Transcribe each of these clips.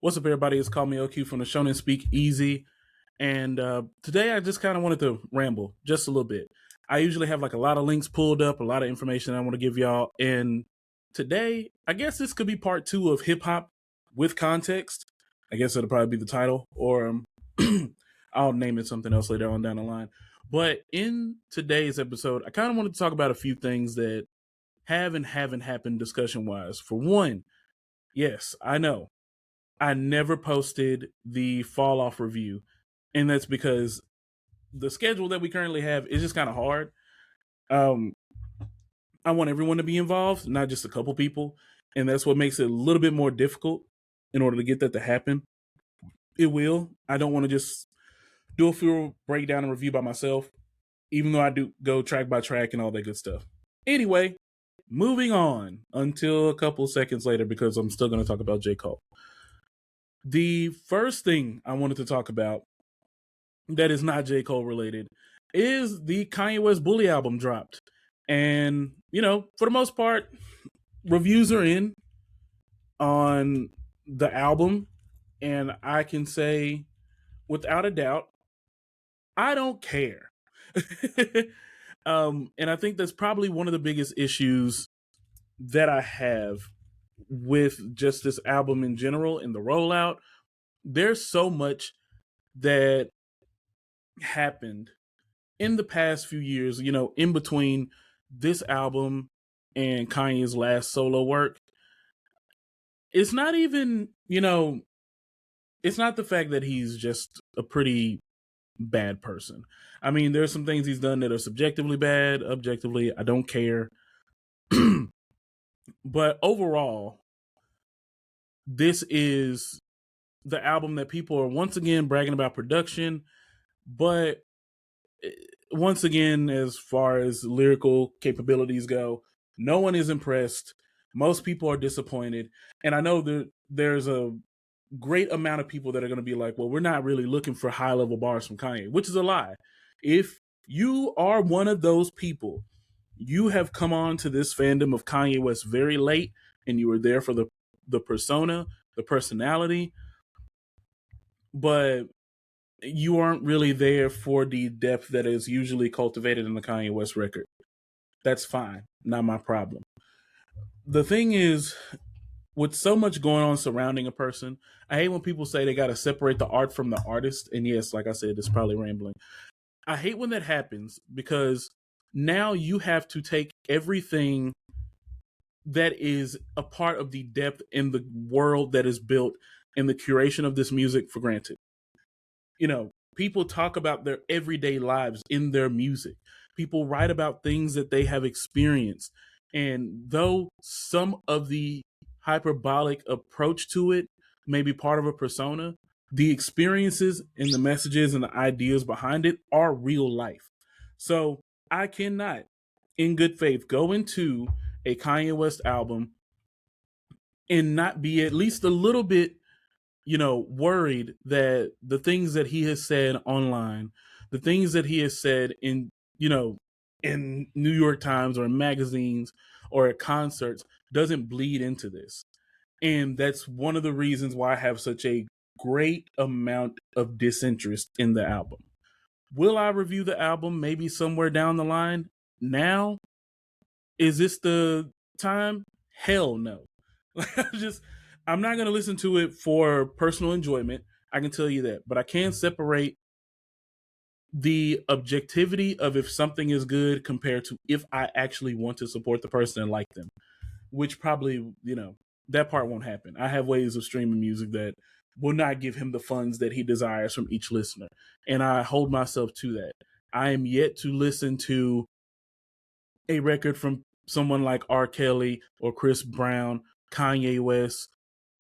What's up, everybody? It's CallmeLQ from the Shonen Speak Easy. And today I just kind of wanted to ramble just a little bit. I usually have like a lot of links pulled up, a lot of information I want to give y'all. And today, I guess this could be part 2 of hip hop with context. I guess it'll probably be the title, or I'll name it something else later on down the line. But in today's episode, I kind of wanted to talk about a few things that have and haven't happened discussion wise. For one, yes, I know I never posted the fall off review, and that's because the schedule that we currently have is just kind of hard. Um, I want everyone to be involved, not just a couple people, and that's what makes it a little bit more difficult in order to get that to happen. It will. I don't want to just do a full breakdown and review by myself, even though I do go track by track and all that good stuff. Anyway, moving on until a couple seconds later because I'm still going to talk about J. Cole. The first thing I wanted to talk about that is not J. Cole related is the Kanye West Bully album dropped. And, for the most part, reviews are in on the album. And I can say without a doubt, I don't care. And I think that's probably one of the biggest issues that I have with just this album in general and the rollout. There's so much that happened in the past few years, in between this album and Kanye's last solo work. It's not even, it's not the fact that he's just a pretty bad person. I mean, there's some things he's done that are subjectively bad. Objectively, I don't care. But overall, this is the album that people are once again bragging about production, but once again, as far as lyrical capabilities go, no one is impressed. Most people are disappointed. And I know that there's a great amount of people that are going to be like, well, we're not really looking for high level bars from Kanye, which is a lie. If you are one of those people, you have come on to this fandom of Kanye West very late, and you were there for the persona, the personality, but you aren't really there for the depth that is usually cultivated in the Kanye West record. That's fine. Not my problem. The thing is, with so much going on surrounding a person, I hate when people say they got to separate the art from the artist. And yes, like I said, it's probably rambling. I hate when that happens because now you have to take everything that is a part of the depth in the world that is built in the curation of this music for granted. People talk about their everyday lives in their music. People write about things that they have experienced. And though some of the hyperbolic approach to it may be part of a persona, the experiences and the messages and the ideas behind it are real life. So I cannot, in good faith, go into a Kanye West album and not be at least a little bit worried that the things that he has said online, the things that he has said in New York Times or in magazines or at concerts doesn't bleed into this. And that's one of the reasons why I have such a great amount of disinterest in the album. Will I review the album maybe somewhere down the line? Now? Is this the time? Hell no. I'm not going to listen to it for personal enjoyment. I can tell you that. But I can separate the objectivity of if something is good compared to if I actually want to support the person and like them, which probably, that part won't happen. I have ways of streaming music that will not give him the funds that he desires from each listener. And I hold myself to that. I am yet to listen to a record from someone like R. Kelly or Chris Brown, Kanye West,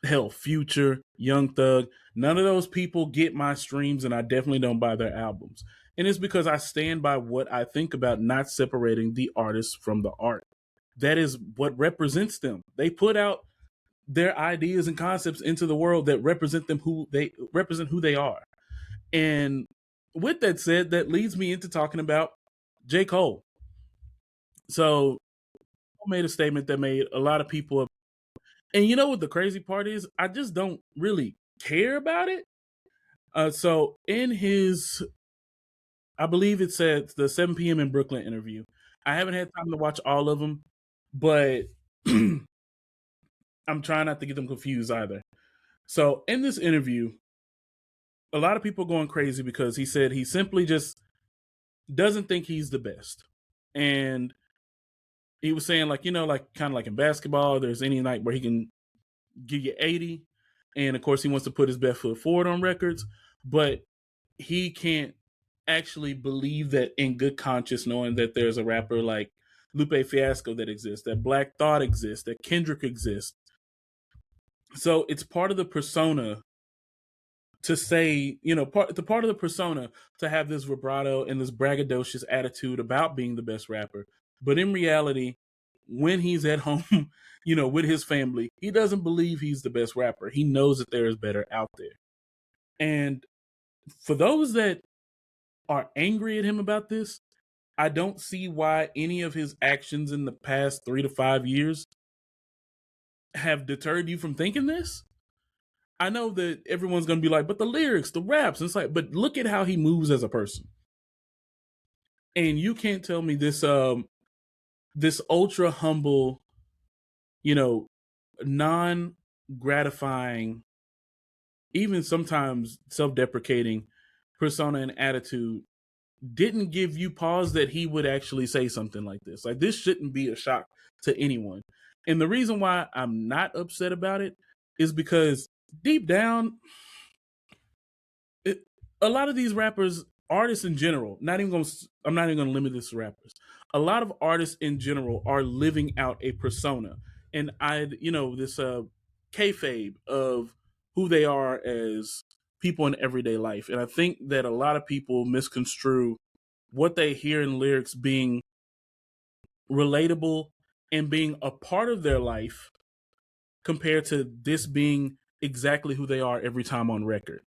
hell, Future, Young Thug. None of those people get my streams, and I definitely don't buy their albums. And it's because I stand by what I think about not separating the artist from the art. That is what represents them. They put out their ideas and concepts into the world that represent who they are. And with that said, that leads me into talking about J. Cole. So I made a statement that made a lot of people. And you know what the crazy part is? I just don't really care about it. So in his, I believe it said the 7 p.m. in Brooklyn interview. I haven't had time to watch all of them, but I'm trying not to get them confused either. So in this interview, a lot of people are going crazy because he said he simply just doesn't think he's the best. And he was saying, like, like kind of like in basketball, there's any night where he can give you 80. And of course, he wants to put his best foot forward on records, but he can't actually believe that in good conscience, knowing that there's a rapper like Lupe Fiasco that exists, that Black Thought exists, that Kendrick exists. So it's part of the persona to say, part of the persona to have this vibrato and this braggadocious attitude about being the best rapper. But in reality, when he's at home, with his family, he doesn't believe he's the best rapper. He knows that there is better out there. And for those that are angry at him about this, I don't see why any of his actions in the past 3 to 5 years have deterred you from thinking this. I know that everyone's going to be like, but the lyrics, the raps, it's like, but look at how he moves as a person. And you can't tell me this this ultra humble, non-gratifying, even sometimes self-deprecating persona and attitude didn't give you pause that he would actually say something like this. Like, this shouldn't be a shock to anyone. And the reason why I'm not upset about it is because deep down, a lot of these rappers, artists in general, I'm not even going to limit this to rappers. A lot of artists in general are living out a persona, and this kayfabe of who they are as people in everyday life. And I think that a lot of people misconstrue what they hear in lyrics being relatable and being a part of their life compared to this being exactly who they are every time on record.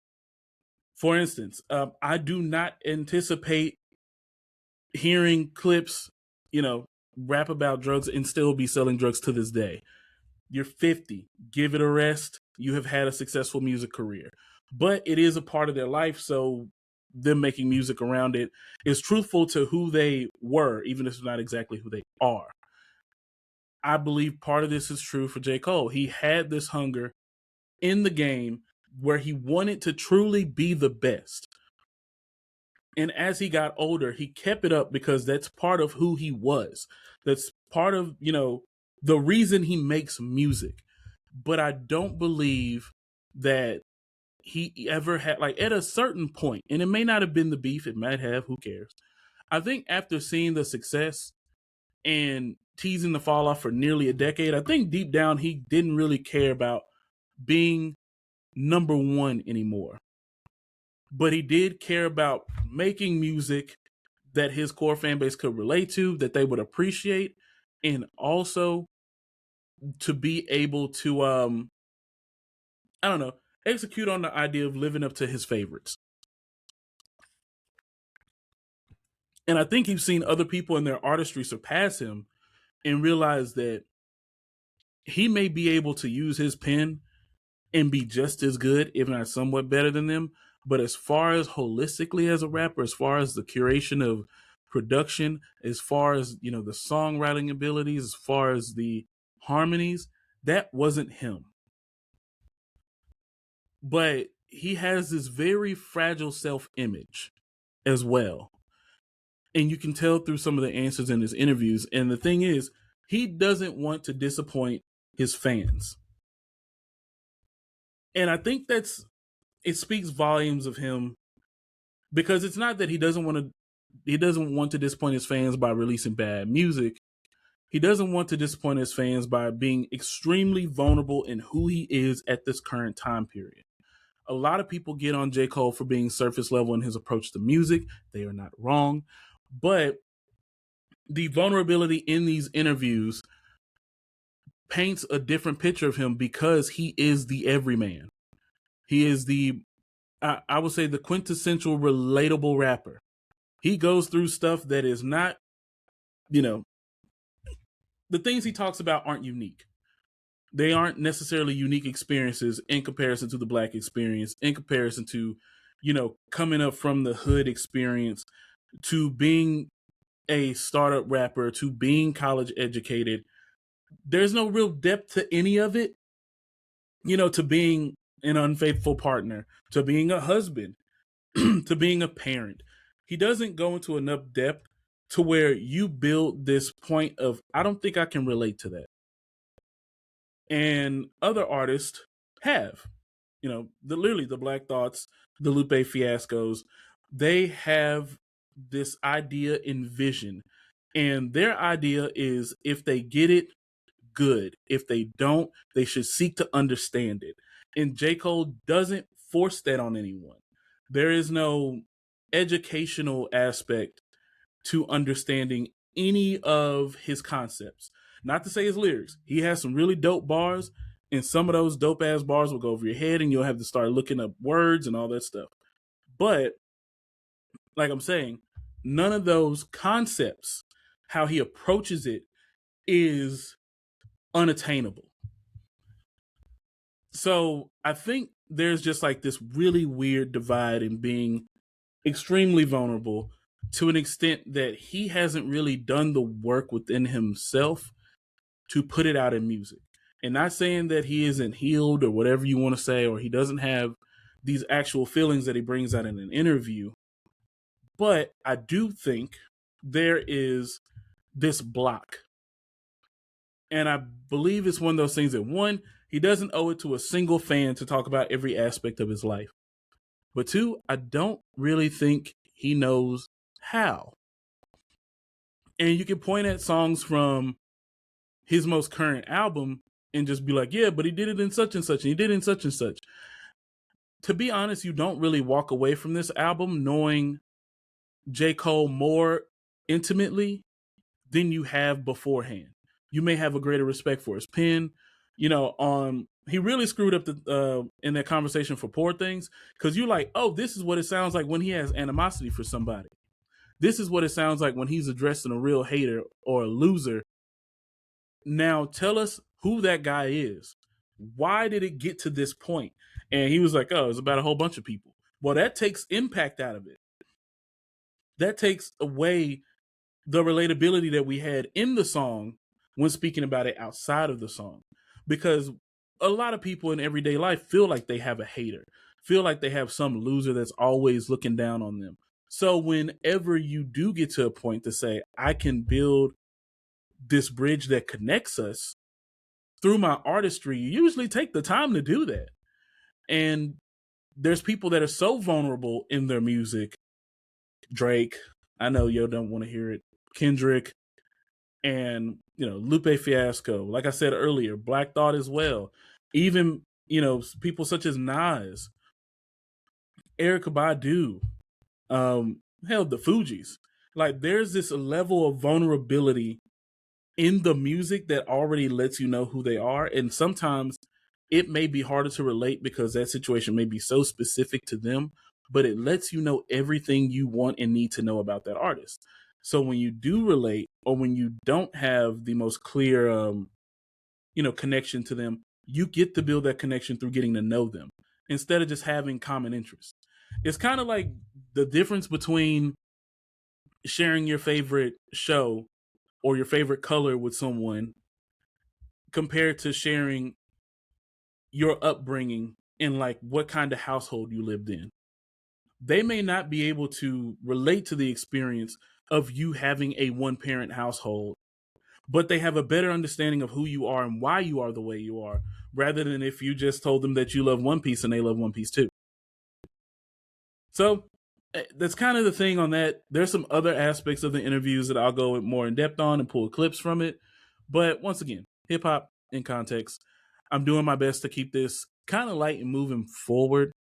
For instance, I do not anticipate hearing clips, rap about drugs and still be selling drugs to this day. You're 50, give it a rest. You have had a successful music career, but it is a part of their life. So them making music around it is truthful to who they were, even if it's not exactly who they are. I believe part of this is true for J. Cole. He had this hunger in the game where he wanted to truly be the best. And as he got older, he kept it up because that's part of who he was. That's part of, the reason he makes music. But I don't believe that he ever had, like, at a certain point, and it may not have been the beef, it might have, who cares? I think after seeing the success and teasing the fall off for nearly a decade, I think deep down he didn't really care about being number one anymore. But he did care about making music that his core fan base could relate to, that they would appreciate, and also to be able to execute on the idea of living up to his favorites. And I think he's seen other people in their artistry surpass him and realize that he may be able to use his pen and be just as good, if not somewhat better than them. But as far as holistically as a rapper, as far as the curation of production, as far as, the songwriting abilities, as far as the harmonies, that wasn't him. But he has this very fragile self-image as well. And you can tell through some of the answers in his interviews. And the thing is, he doesn't want to disappoint his fans. And I think it speaks volumes of him, because it's not that he doesn't want to disappoint his fans by releasing bad music. He doesn't want to disappoint his fans by being extremely vulnerable in who he is at this current time period. A lot of people get on J. Cole for being surface level in his approach to music. They are not wrong. But the vulnerability in these interviews paints a different picture of him because he is the everyman. He is I would say, the quintessential relatable rapper. He goes through stuff that is not, the things he talks about aren't unique. They aren't necessarily unique experiences in comparison to the Black experience, in comparison to, coming up from the hood experience, to being a startup rapper, to being college educated. There's no real depth to any of it, to being an unfaithful partner, to being a husband, to being a parent. He doesn't go into enough depth to where you build this point of, I don't think I can relate to that. And other artists have, literally the Black Thoughts, the Lupe Fiascos, they have this idea and vision. And their idea is, if they get it, good. If they don't, they should seek to understand it. And J. Cole doesn't force that on anyone. There is no educational aspect to understanding any of his concepts. Not to say his lyrics. He has some really dope bars, and some of those dope ass bars will go over your head, and you'll have to start looking up words and all that stuff. But, like I'm saying, none of those concepts, how he approaches it, is unattainable. So I think there's just like this really weird divide in being extremely vulnerable, to an extent that he hasn't really done the work within himself to put it out in music. And not saying that he isn't healed or whatever you want to say, or he doesn't have these actual feelings that he brings out in an interview. But I do think there is this block. And I believe it's one of those things that, one, he doesn't owe it to a single fan to talk about every aspect of his life. But two, I don't really think he knows how. And you can point at songs from his most current album and just be like, yeah, but he did it in such and such, and he did it in such and such. To be honest, you don't really walk away from this album knowing J. Cole more intimately than you have beforehand. You may have a greater respect for his pen. He really screwed up in that conversation for Poor Things, because you're like, oh, this is what it sounds like when he has animosity for somebody. This is what it sounds like when he's addressing a real hater or a loser. Now tell us who that guy is. Why did it get to this point? And he was like, oh, it's about a whole bunch of people. Well, that takes impact out of it. That takes away the relatability that we had in the song when speaking about it outside of the song. Because a lot of people in everyday life feel like they have a hater, feel like they have some loser that's always looking down on them. So whenever you do get to a point to say, I can build this bridge that connects us through my artistry, you usually take the time to do that. And there's people that are so vulnerable in their music. Drake, I know you don't want to hear it. Kendrick, and Lupe Fiasco. Like I said earlier, Black Thought as well. Even people such as Nas, Erykah Badu, hell, the Fugees. Like, there's this level of vulnerability in the music that already lets you know who they are, and sometimes it may be harder to relate because that situation may be so specific to them, but it lets you know everything you want and need to know about that artist. So when you do relate, or when you don't have the most clear, connection to them, you get to build that connection through getting to know them instead of just having common interests. It's kind of like the difference between sharing your favorite show or your favorite color with someone compared to sharing your upbringing and like what kind of household you lived in. They may not be able to relate to the experience of you having a one-parent household, but they have a better understanding of who you are and why you are the way you are, rather than if you just told them that you love One Piece and they love One Piece too. So that's kind of the thing on that. There's some other aspects of the interviews that I'll go more in depth on and pull clips from it. But once again, hip hop in context. I'm doing my best to keep this kind of light and moving forward.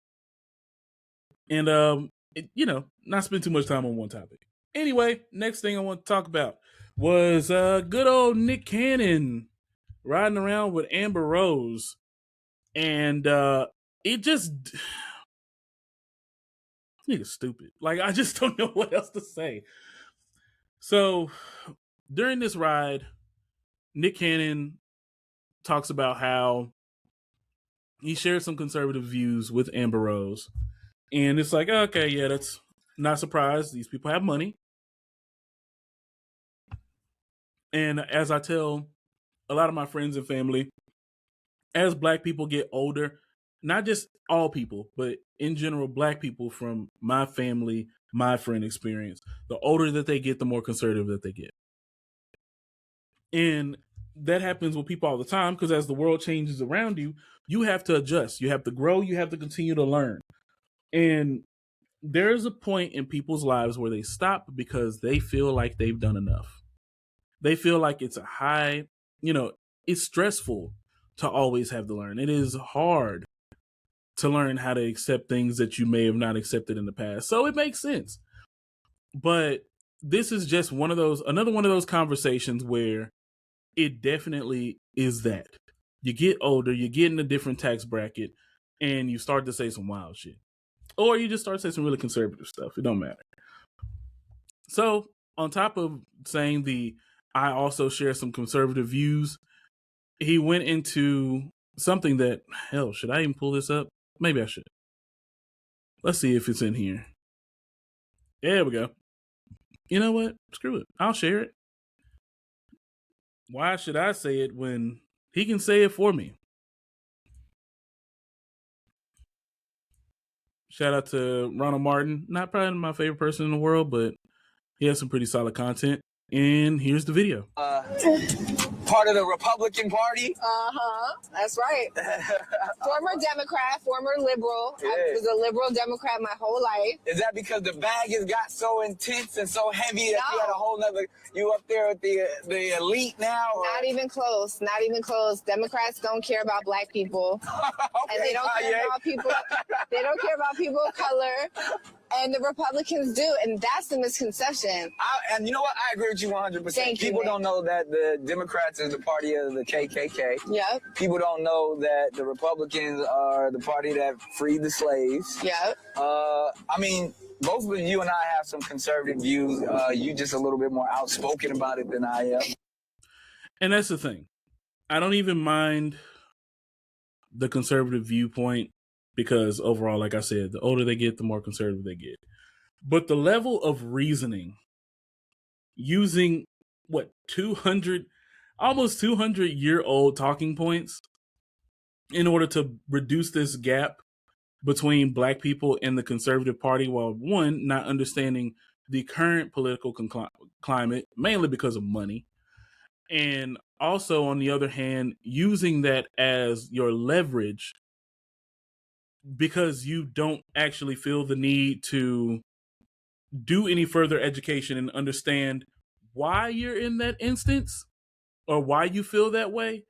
And, not spend too much time on one topic. Anyway, next thing I want to talk about was good old Nick Cannon riding around with Amber Rose. And it just... nigga's stupid. Like, I just don't know what else to say. So, during this ride, Nick Cannon talks about how he shared some conservative views with Amber Rose. And it's like, okay, yeah, that's not surprised. These people have money. And as I tell a lot of my friends and family, as Black people get older, not just all people, but in general, Black people from my family, my friend experience, the older that they get, the more conservative that they get. And that happens with people all the time because as the world changes around you, you have to adjust. You have to grow. You have to continue to learn. And there's a point in people's lives where they stop because they feel like they've done enough. They feel like it's a high, it's stressful to always have to learn. It is hard to learn how to accept things that you may have not accepted in the past. So it makes sense. But this is just another one of those conversations where it definitely is that. You get older, you get in a different tax bracket, and you start to say some wild shit. Or you just start saying some really conservative stuff. It don't matter. So, on top of saying I also share some conservative views, he went into something that, hell, should I even pull this up? Maybe I should. Let's see if it's in here. There we go. You know what? Screw it. I'll share it. Why should I say it when he can say it for me? Shout out to Ronald Martin. Not probably my favorite person in the world, but he has some pretty solid content. And here's the video. Part of the Republican Party. That's right. Former Democrat, former liberal. Yeah. I was a liberal Democrat my whole life. Is that because the bag has got so intense and so heavy that you had a whole nother, you up there with the elite now? Or? Not even close. Not even close. Democrats don't care about Black people. Okay, and they don't care about people. They don't care about people of color. And the Republicans do, and that's the misconception. And you know what? I agree with you 100%. People don't know that the Democrats is the party of the KKK. Yep. People don't know that the Republicans are the party that freed the slaves. Yep. I mean, both of you and I have some conservative views. You just a little bit more outspoken about it than I am. And that's the thing. I don't even mind the conservative viewpoint. Because overall, like I said, the older they get, the more conservative they get. But the level of reasoning using, almost 200-year-old talking points in order to reduce this gap between Black people and the conservative party, while one, not understanding the current political climate, mainly because of money. And also, on the other hand, using that as your leverage because you don't actually feel the need to do any further education and understand why you're in that instance or why you feel that way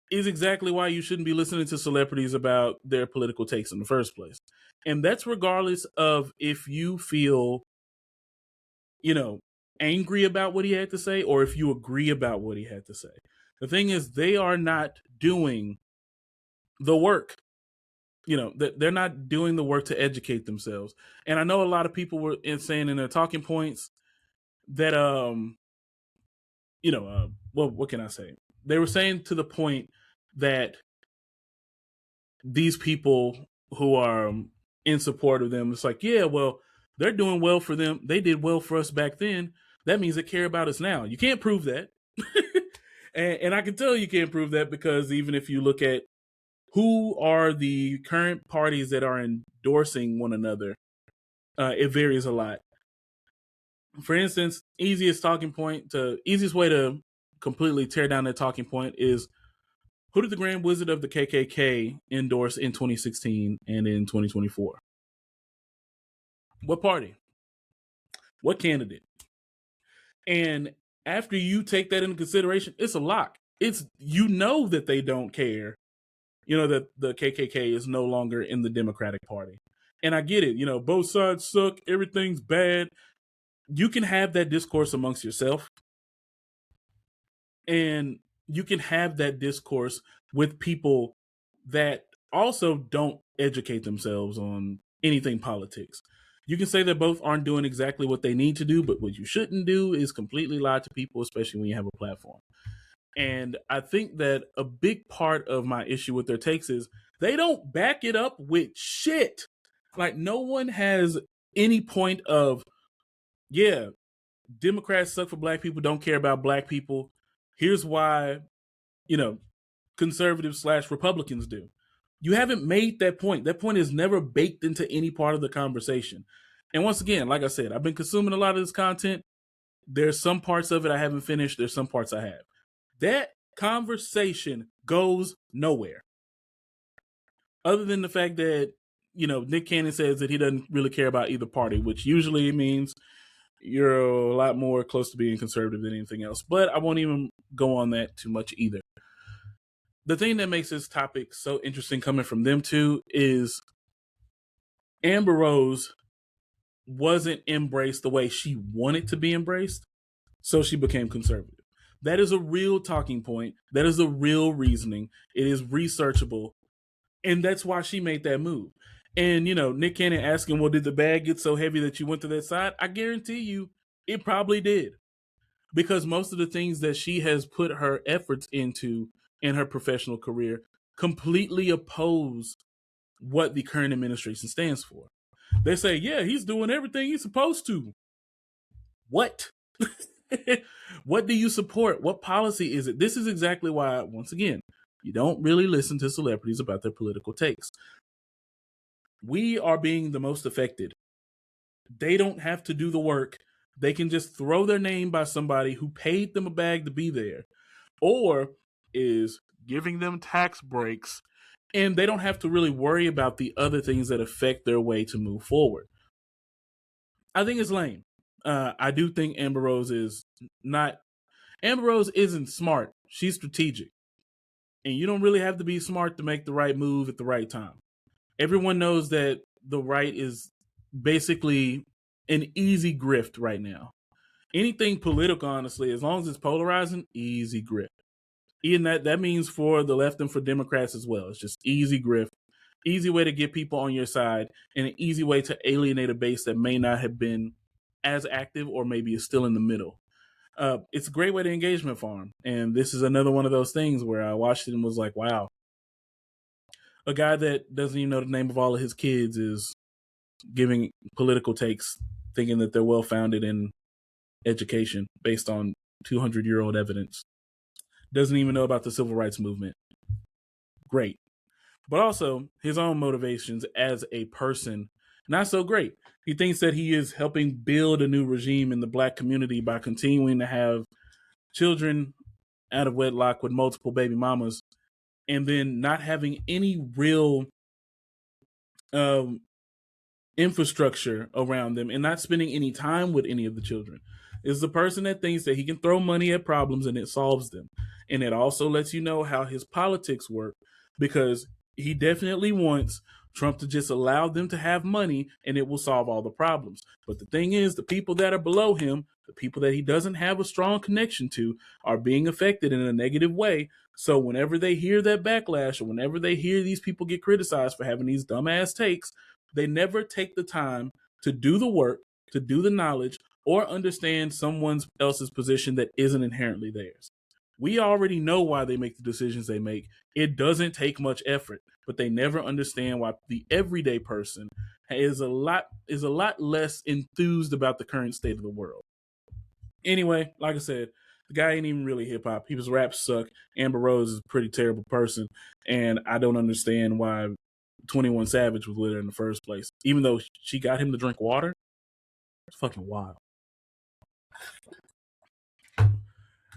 is exactly why you shouldn't be listening to celebrities about their political takes in the first place. And that's regardless of if you feel, angry about what he had to say or if you agree about what he had to say. The thing is, they are not doing the work. They're not doing the work to educate themselves. And I know a lot of people were saying in their talking points that, what can I say? They were saying to the point that these people who are in support of them, it's like, yeah, well, they're doing well for them. They did well for us back then. That means they care about us now. You can't prove that. and I can tell you can't prove that because even if you look at who are the current parties that are endorsing one another, it varies a lot. For instance, easiest way to completely tear down that talking point is who did the Grand Wizard of the KKK endorse in 2016 and in 2024? What party? What candidate? And after you take that into consideration, it's a lock. It's, that they don't care. That the KKK is no longer in the Democratic Party. And I get it. Both sides suck. Everything's bad. You can have that discourse amongst yourself. And you can have that discourse with people that also don't educate themselves on anything politics. You can say that both aren't doing exactly what they need to do, but what you shouldn't do is completely lie to people, especially when you have a platform. And I think that a big part of my issue with their takes is they don't back it up with shit. Like, no one has any point of, yeah, Democrats suck for black people, don't care about black people. Here's why, conservatives / Republicans do. You haven't made that point. That point is never baked into any part of the conversation. And once again, like I said, I've been consuming a lot of this content. There's some parts of it I haven't finished. There's some parts I have. That conversation goes nowhere. Other than the fact that, Nick Cannon says that he doesn't really care about either party, which usually means you're a lot more close to being conservative than anything else. But I won't even go on that too much either. The thing that makes this topic so interesting coming from them two is Amber Rose wasn't embraced the way she wanted to be embraced, so she became conservative. That is a real talking point. That is a real reasoning. It is researchable. And that's why she made that move. And, Nick Cannon asking, well, did the bag get so heavy that you went to that side? I guarantee you it probably did. Because most of the things that she has put her efforts into in her professional career completely oppose what the current administration stands for. They say, yeah, he's doing everything he's supposed to. What? What do you support? What policy is it? This is exactly why, once again, you don't really listen to celebrities about their political takes. We are being the most affected. They don't have to do the work. They can just throw their name by somebody who paid them a bag to be there, or is giving them tax breaks, and they don't have to really worry about the other things that affect their way to move forward. I think it's lame. I do think Amber Rose isn't smart. She's strategic. And you don't really have to be smart to make the right move at the right time. Everyone knows that the right is basically an easy grift right now. Anything political, honestly, as long as it's polarizing, easy grift. Even that means for the left and for Democrats as well. It's just easy grift, easy way to get people on your side, and an easy way to alienate a base that may not have been as active or maybe is still in the middle. It's a great way to engagement farm. And this is another one of those things where I watched it and was like, wow, a guy that doesn't even know the name of all of his kids is giving political takes, thinking that they're well-founded in education based on 200-year-old evidence. Doesn't even know about the civil rights movement. Great. But also his own motivations as a person, not so great. He thinks that he is helping build a new regime in the black community by continuing to have children out of wedlock with multiple baby mamas, and then not having any real infrastructure around them and not spending any time with any of the children. Is the person that thinks that he can throw money at problems and it solves them. And it also lets you know how his politics work, because he definitely wants Trump to just allow them to have money and it will solve all the problems. But the thing is, the people that are below him, the people that he doesn't have a strong connection to, are being affected in a negative way. So whenever they hear that backlash, or whenever they hear these people get criticized for having these dumbass takes, they never take the time to do the work, to do the knowledge, or understand someone else's position that isn't inherently theirs. We already know why they make the decisions they make. It doesn't take much effort, but they never understand why the everyday person is a lot less enthused about the current state of the world. Anyway, like I said, the guy ain't even really hip hop. His raps suck. Amber Rose is a pretty terrible person, and I don't understand why 21 Savage was with her in the first place. Even though she got him to drink water, it's fucking wild.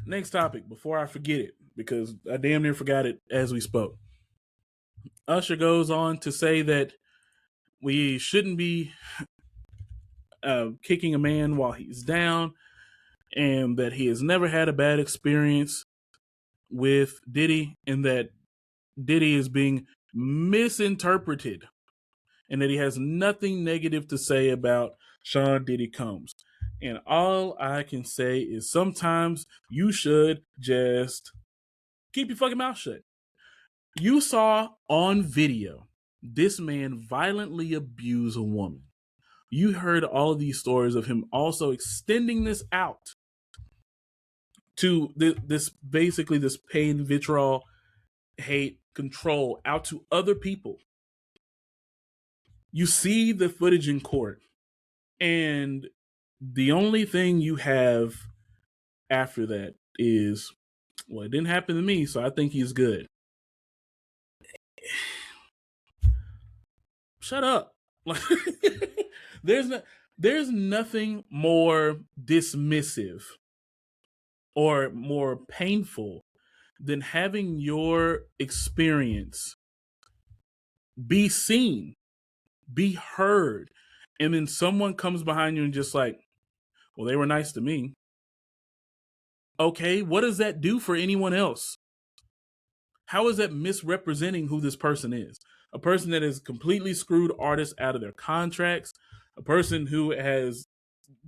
Next topic, before I forget it, because I damn near forgot it as we spoke. Usher goes on to say that we shouldn't be kicking a man while he's down, and that he has never had a bad experience with Diddy, and that Diddy is being misinterpreted, and that he has nothing negative to say about Sean Diddy Combs. And all I can say is sometimes you should just keep your fucking mouth shut. You saw on video this man violently abuse a woman. You heard all of these stories of him also extending this out to this basically this pain, vitriol, hate, control out to other people. You see the footage in court, and the only thing you have after that is, well, it didn't happen to me, so I think he's good. Shut up. There's nothing more dismissive or more painful than having your experience be seen, be heard, and then someone comes behind you and just like, well, they were nice to me. Okay, what does that do for anyone else? How is that misrepresenting who this person is? A person that has completely screwed artists out of their contracts, a person who has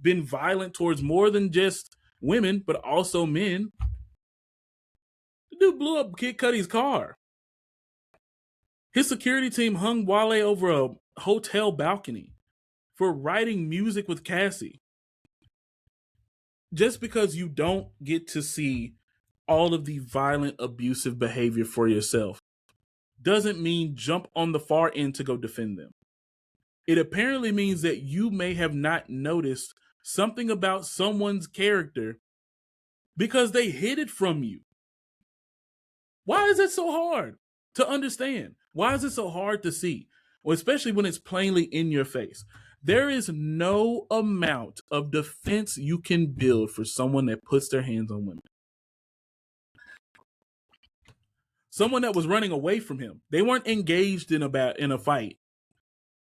been violent towards more than just women, but also men. The dude blew up Kid Cudi's car. His security team hung Wale over a hotel balcony for writing music with Cassie. Just because you don't get to see all of the violent, abusive behavior for yourself doesn't mean jump on the far end to go defend them. It apparently means that you may have not noticed something about someone's character because they hid it from you. Why is it so hard to understand? Why is it so hard to see? Well, especially when it's plainly in your face. There is no amount of defense you can build for someone that puts their hands on women. Someone that was running away from him. They weren't engaged in a fight.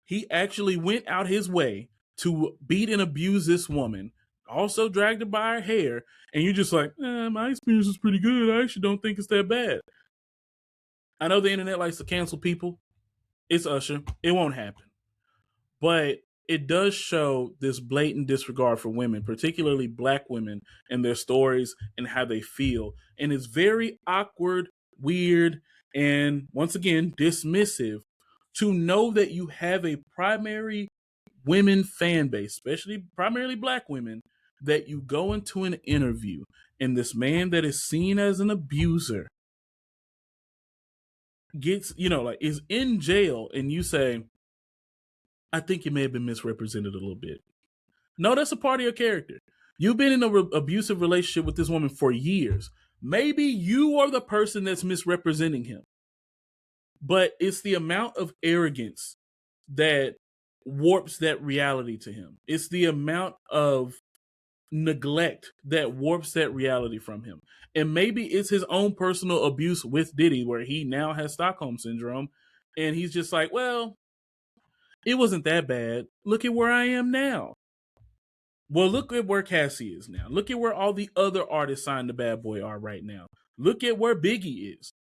He actually went out his way to beat and abuse this woman, also dragged her by her hair, and you're just like, my experience is pretty good. I actually don't think it's that bad. I know the internet likes to cancel people. It's Usher. It won't happen. But it does show this blatant disregard for women, particularly black women, and their stories and how they feel. And it's very awkward, weird, and once again, dismissive to know that you have a primary women fan base, especially primarily black women, that you go into an interview and this man that is seen as an abuser gets, is in jail, and you say, I think you may have been misrepresented a little bit. No, that's a part of your character. You've been in an abusive relationship with this woman for years. Maybe you are the person that's misrepresenting him. But it's the amount of arrogance that warps that reality to him. It's the amount of neglect that warps that reality from him. And maybe it's his own personal abuse with Diddy, where he now has Stockholm syndrome. And he's just like, well, it wasn't that bad. Look at where I am now. Well, look at where Cassie is now. Look at where all the other artists signed to Bad Boy are right now. Look at where Biggie is.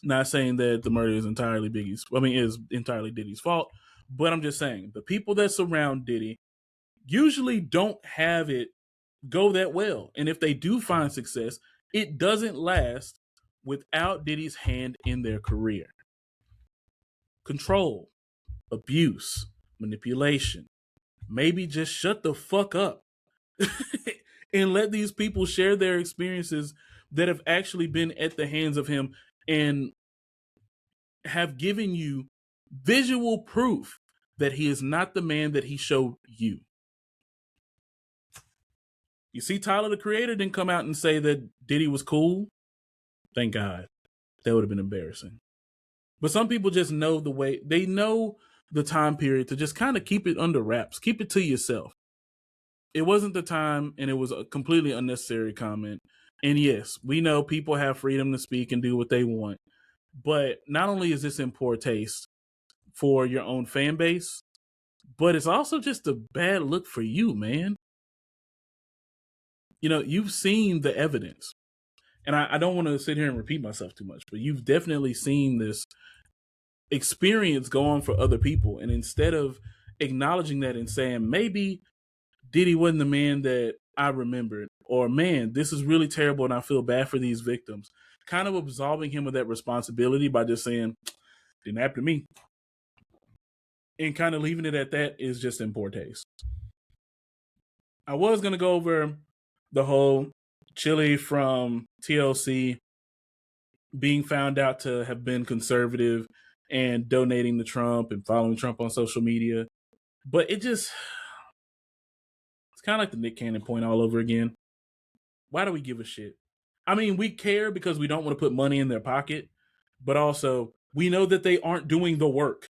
Not saying that the murder is entirely is entirely Diddy's fault, but I'm just saying the people that surround Diddy usually don't have it go that well. And if they do find success, it doesn't last without Diddy's hand in their career. Control, abuse, manipulation. Maybe just shut the fuck up and let these people share their experiences that have actually been at the hands of him and have given you visual proof that he is not the man that he showed you. You see, Tyler, the Creator, didn't come out and say that Diddy was cool. Thank God. That would have been embarrassing. But some people just know the way, they know the time period to just kind of keep it under wraps. Keep it to yourself. It wasn't the time, and it was a completely unnecessary comment. And yes, we know people have freedom to speak and do what they want. But not only is this in poor taste for your own fan base, but it's also just a bad look for you, man. You've seen the evidence. And I don't want to sit here and repeat myself too much, but you've definitely seen this experience go on for other people. And instead of acknowledging that and saying, maybe Diddy wasn't the man that I remembered, or man, this is really terrible and I feel bad for these victims, kind of absolving him of that responsibility by just saying, didn't happen to me. And kind of leaving it at that is just in poor taste. I was going to go over the whole Chili from TLC being found out to have been conservative and donating to Trump and following Trump on social media. But it's kind of like the Nick Cannon point all over again. Why do we give a shit? I mean, we care because we don't want to put money in their pocket, but also we know that they aren't doing the work.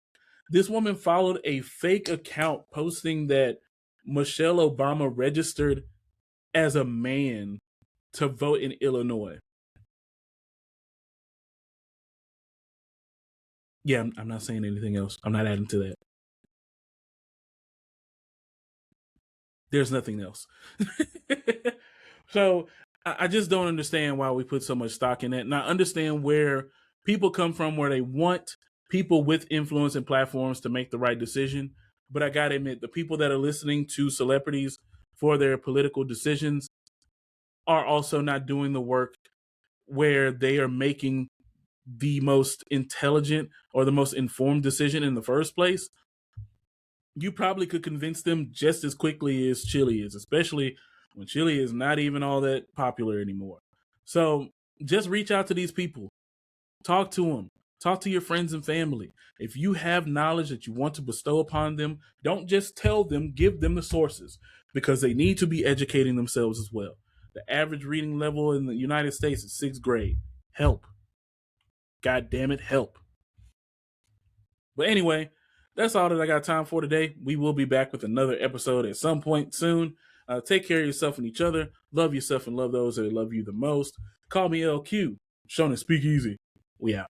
This woman followed a fake account posting that Michelle Obama registered as a man to vote in Illinois. Yeah, I'm not saying anything else. I'm not adding to that. There's nothing else. So I just don't understand why we put so much stock in that. And I understand where people come from, where they want people with influence and platforms to make the right decision. But I got to admit, the people that are listening to celebrities for their political decisions are also not doing the work where they are making the most intelligent or the most informed decision in the first place. You probably could convince them just as quickly as Chili is, especially when Chili is not even all that popular anymore. So just reach out to these people. Talk to them. Talk to your friends and family. If you have knowledge that you want to bestow upon them, don't just tell them, give them the sources, because they need to be educating themselves as well. The average reading level in the United States is 6th grade. Help. God damn it, help. But anyway, that's all that I got time for today. We will be back with another episode at some point soon. Take care of yourself and each other. Love yourself and love those that love you the most. Call me LQ. Shonen Speakeasy. We out.